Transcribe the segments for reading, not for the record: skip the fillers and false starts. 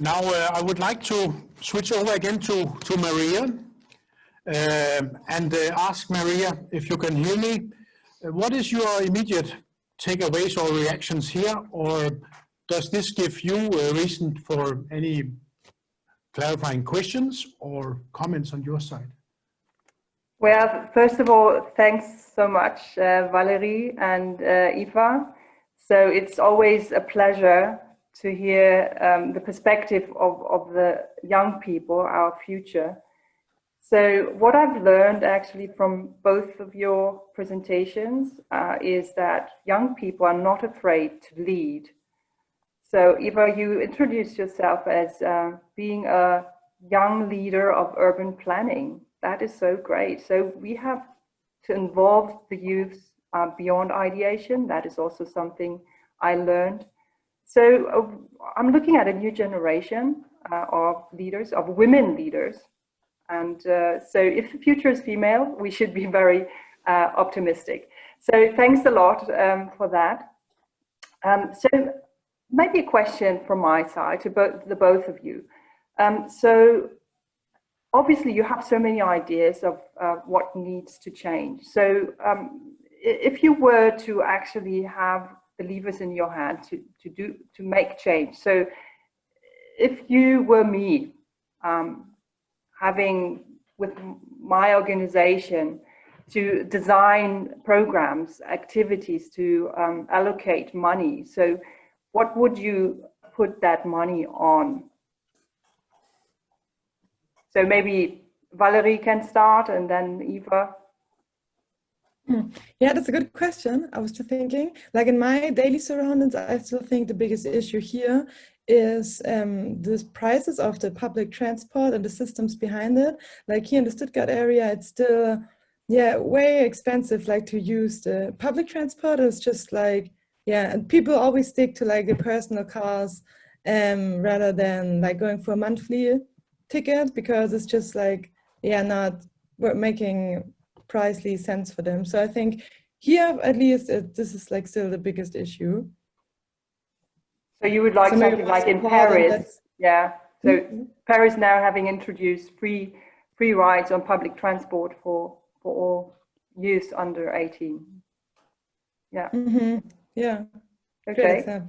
Now I would like to switch over again to Maria and ask Maria, if you can hear me, what is your immediate takeaways or reactions here, or does this give you a reason for any clarifying questions or comments on your side? Well, first of all, thanks so much, Valerie and Eva. So it's always a pleasure to hear the perspective of the young people, our future. So what I've learned actually from both of your presentations is that young people are not afraid to lead. So Eva, you introduced yourself as being a young leader of urban planning. That is so great. So we have to involve the youth beyond ideation. That is also something I learned. So I'm looking at a new generation of leaders, of women leaders. And so if the future is female, we should be very optimistic. So thanks a lot for that. So maybe a question from my side to the both of you. So obviously you have so many ideas of what needs to change. So if you were to actually have the levers in your hand to make change. So if you were me, having with my organization to design programs, activities, to allocate money. So what would you put that money on? So maybe Valerie can start and then Eva. Yeah, that's a good question. I was just thinking, like in my daily surroundings, I still think the biggest issue here is the prices of the public transport and the systems behind it. Like here in the Stuttgart area, it's still, yeah, way expensive, like to use the public transport. It's just like, yeah, and people always stick to like the personal cars rather than like going for a monthly ticket, because it's just like, yeah, not making pricely sense for them. So I think here, at least, this is like still the biggest issue. So you would like something like in Paris, yeah. So Paris now having introduced free rides on public transport for all youth under 18. Yeah. Yeah. Okay.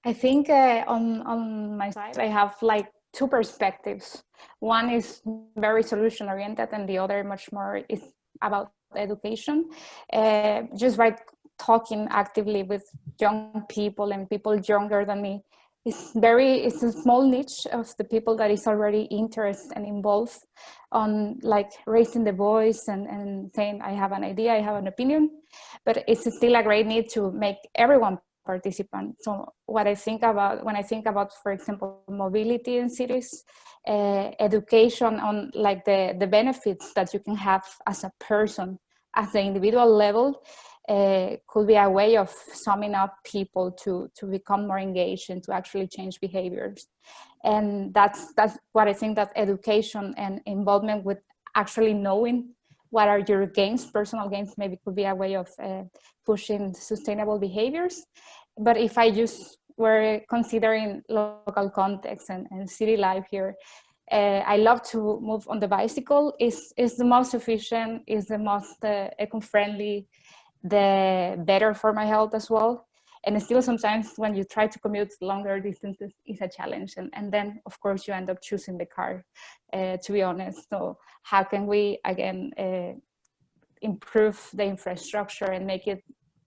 I think on my side, I have like two perspectives. One is very solution oriented, and the other much more is about education. Just by talking actively with young people and people younger than me, it's a small niche of the people that is already interested and involved on like raising the voice and saying, I have an idea, I have an opinion, but it's still a great need to make everyone participant. So what I think about when I think about, for example, mobility in cities, education on like the benefits that you can have as a person, at the individual level, could be a way of summing up people to become more engaged and to actually change behaviors. And that's what I think, that education and involvement with actually knowing what are your gains, personal gains, maybe could be a way of pushing sustainable behaviors. But if I just were considering local context and city life here, I love to move on the bicycle. Is the most efficient, is the most eco-friendly, the better for my health as well. And still sometimes when you try to commute longer distances is a challenge. And then of course you end up choosing the car, to be honest. So how can we again improve the infrastructure and make it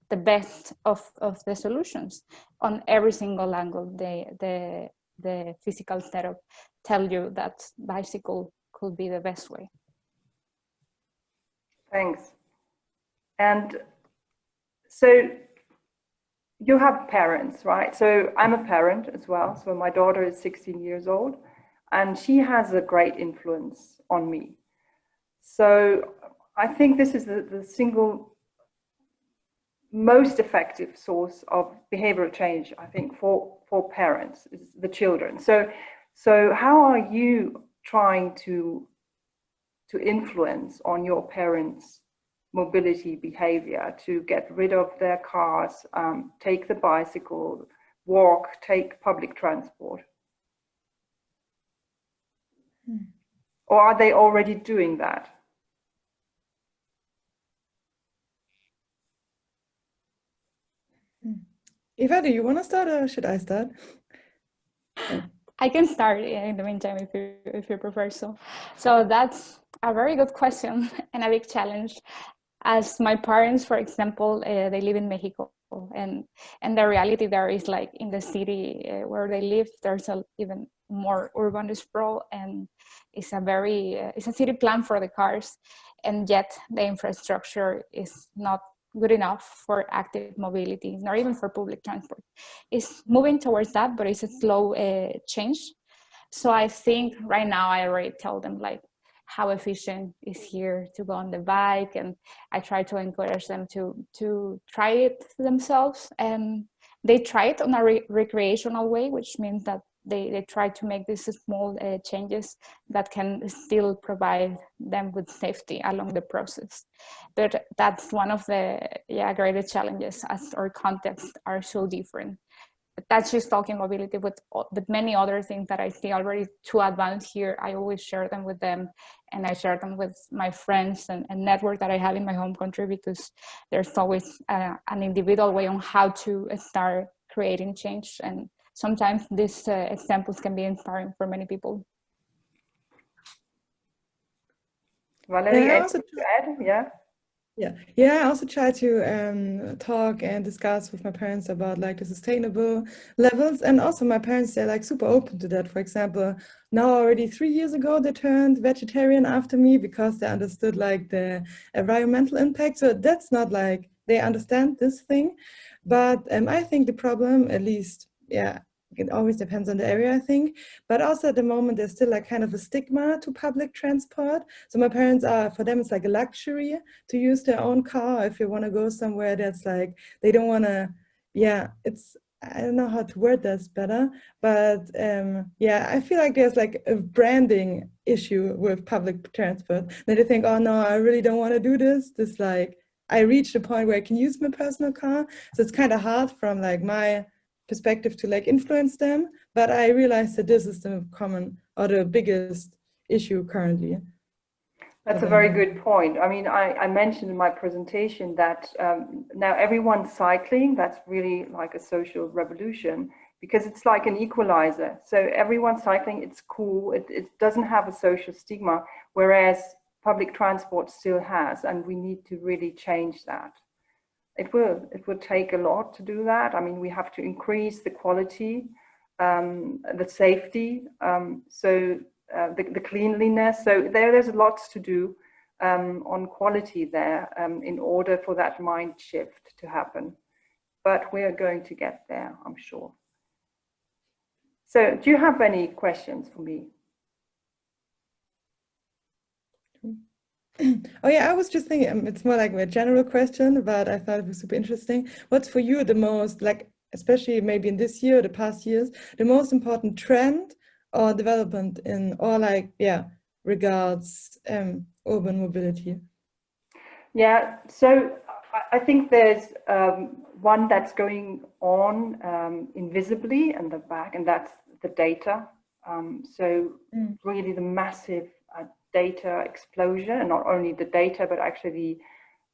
the best of the solutions on every single angle? The physical setup tell you that bicycle could be the best way. Thanks. And so you have parents, right? So I'm a parent as well. So my daughter is 16 years old and she has a great influence on me. So I think this is the single most effective source of behavioral change, I think, for parents, is the children. So how are you trying to influence on your parents' mobility behavior, to get rid of their cars, take the bicycle, walk, take public transport? Or are they already doing that? Eva, do you want to start or should I start? I can start in the meantime if you prefer. So that's a very good question and a big challenge. As my parents, for example, they live in Mexico, and the reality there is like in the city where they live, there's even more urban sprawl, and it's a city plan for the cars, and yet the infrastructure is not good enough for active mobility, not even for public transport. It's moving towards that, but it's a slow change. So I think right now I already tell them like how efficient is here to go on the bike, and I try to encourage them to try it themselves, and they try it on a recreational way, which means that they try to make these small changes that can still provide them with safety along the process. But that's one of the greatest challenges, as our contexts are so different. But that's just talking mobility, with many other things that I see already too advanced here. I always share them with them, and I share them with my friends and network that I have in my home country, because there's always an individual way on how to start creating change. And sometimes these examples can be inspiring for many people. Valerie, anything to add? Yeah, I also try to talk and discuss with my parents about like the sustainable levels, and also my parents, they're like super open to that. For example, now already 3 years ago they turned vegetarian after me because they understood like the environmental impact. So that's not like they understand this thing, but I think the problem, at least, it always depends on the area, I think. But also at the moment, there's still like kind of a stigma to public transport. So my parents for them, it's like a luxury to use their own car. If you want to go somewhere that's like, they don't want to, I don't know how to word this better, but I feel like there's like a branding issue with public transport. Then they think, oh no, I really don't want to do this. This like, I reached a point where I can use my personal car. So it's kind of hard from like my perspective to like influence them, but I realize that this is the common or the biggest issue currently. That's a very good point. I mean, I mentioned in my presentation that now everyone's cycling. That's really like a social revolution, because it's like an equalizer. So everyone's cycling, it's cool, it doesn't have a social stigma, whereas public transport still has, and we need to really change that. It will take a lot to do that. I mean, we have to increase the quality, the safety, the cleanliness. So there's lots to do on quality there in order for that mind shift to happen. But we are going to get there, I'm sure. So do you have any questions for me? Oh yeah, I was just thinking, it's more like a general question, but I thought it was super interesting. What's for you the most, like, especially maybe in this year or the past years, the most important trend or development in, or like, regards urban mobility? Yeah, so I think there's one that's going on invisibly in the back, and that's the data. Really the massive data explosion, and not only the data, but actually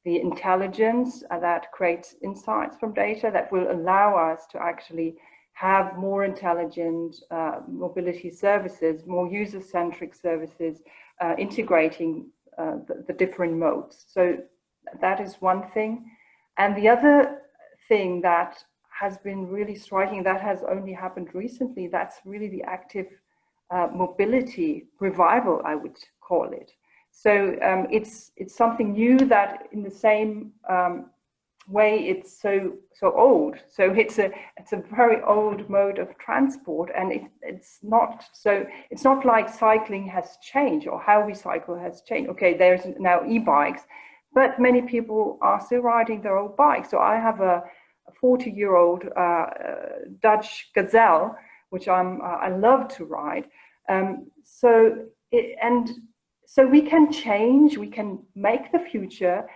the intelligence that creates insights from data that will allow us to actually have more intelligent mobility services, more user-centric services, integrating the different modes. So that is one thing. And the other thing that has been really striking, that has only happened recently, that's really the active mobility revival, I would call it. So it's something new that in the same way it's so old. So it's a very old mode of transport, and it's not like cycling has changed or how we cycle has changed. Okay, there's now e-bikes, but many people are still riding their old bikes. So I have a 40-year-old Dutch Gazelle, which I love to ride. So we can change, we can make the future.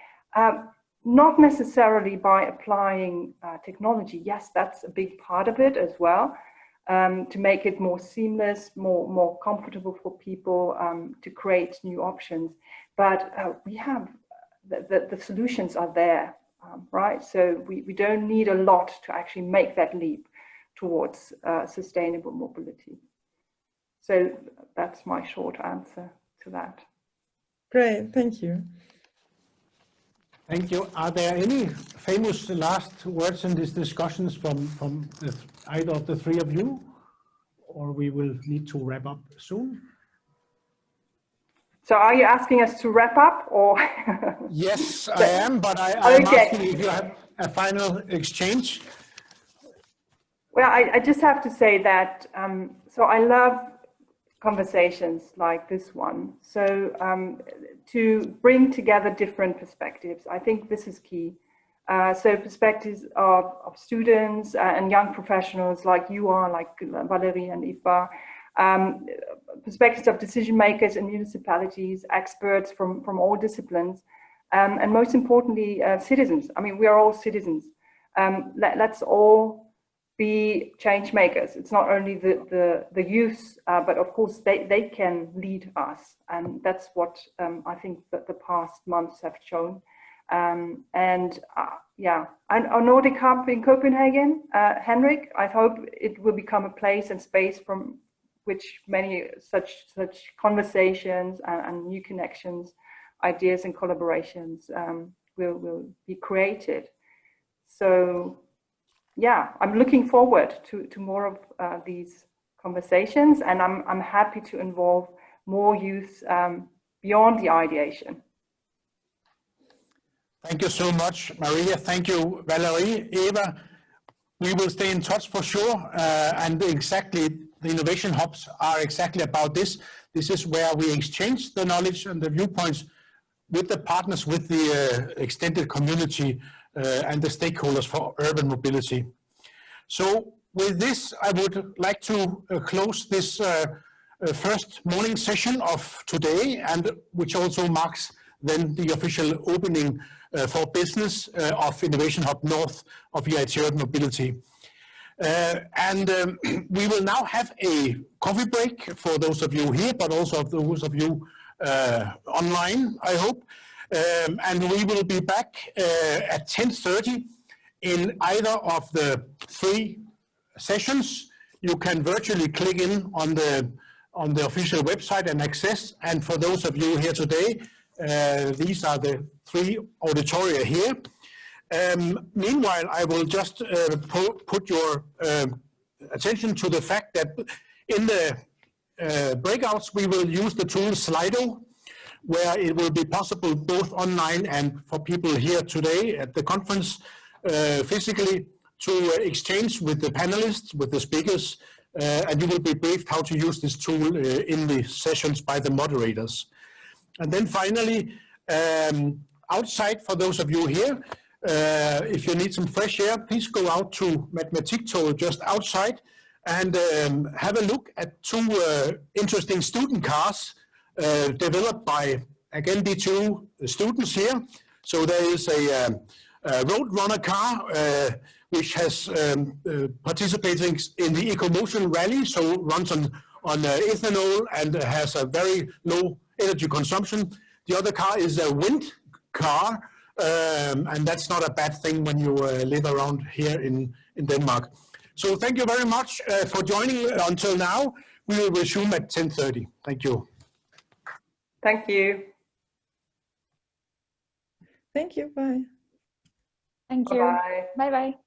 not necessarily by applying technology. Yes, that's a big part of it as well, to make it more seamless, more comfortable for people, to create new options. But we have the solutions are there, right? So we don't need a lot to actually make that leap towards sustainable mobility. So that's my short answer to that. Great, thank you. Thank you. Are there any famous last words in these discussions from either of the three of you? Or we will need to wrap up soon? So are you asking us to wrap up, or? Yes, I am, but I'm Okay. asking if you have a final exchange. Well, I just have to say that, so I love conversations like this one. So to bring together different perspectives, I think this is key. So perspectives of students and young professionals like you are, like Valerie and Aoife, perspectives of decision makers in municipalities, experts from all disciplines, and most importantly, citizens. I mean, we are all citizens. Let's all be change makers. It's not only the youth, but of course they can lead us, and that's what I think that the past months have shown. Yeah, and our Nordic Hub in Copenhagen, Henrik, I hope it will become a place and space from which many such conversations and new connections, ideas and collaborations will be created. So yeah, I'm looking forward to more of these conversations, and I'm happy to involve more youth beyond the ideation. Thank you so much, Maria. Thank you, Valerie. Eva, we will stay in touch for sure. And exactly, the innovation hubs are exactly about this. This is where we exchange the knowledge and the viewpoints with the partners, with the extended community and the stakeholders for urban mobility. So with this, I would like to close this first morning session of today, and which also marks then the official opening for business of Innovation Hub North of EIT Urban Mobility. We will now have a coffee break for those of you here, but also of those of you online, I hope. And we will be back at 10:30 in either of the three sessions. You can virtually click in on the official website and access. And for those of you here today, these are the three auditoria here. Meanwhile, I will just put your attention to the fact that in the breakouts, we will use the tool Slido, where it will be possible both online and for people here today at the conference physically to exchange with the panelists, with the speakers, and you will be briefed how to use this tool in the sessions by the moderators. And then finally, outside, for those of you here, if you need some fresh air, please go out to Matematiktoget just outside and have a look at two interesting student cars developed by, again, the two students here. So there is a Roadrunner car, which has participating in the EcoMotion Rally, so runs on ethanol and has a very low energy consumption. The other car is a wind car, and that's not a bad thing when you live around here in Denmark. So thank you very much for joining until now. We will resume at 10:30. Thank you. Thank you. Thank you, bye. Thank you. Bye-bye. Bye-bye.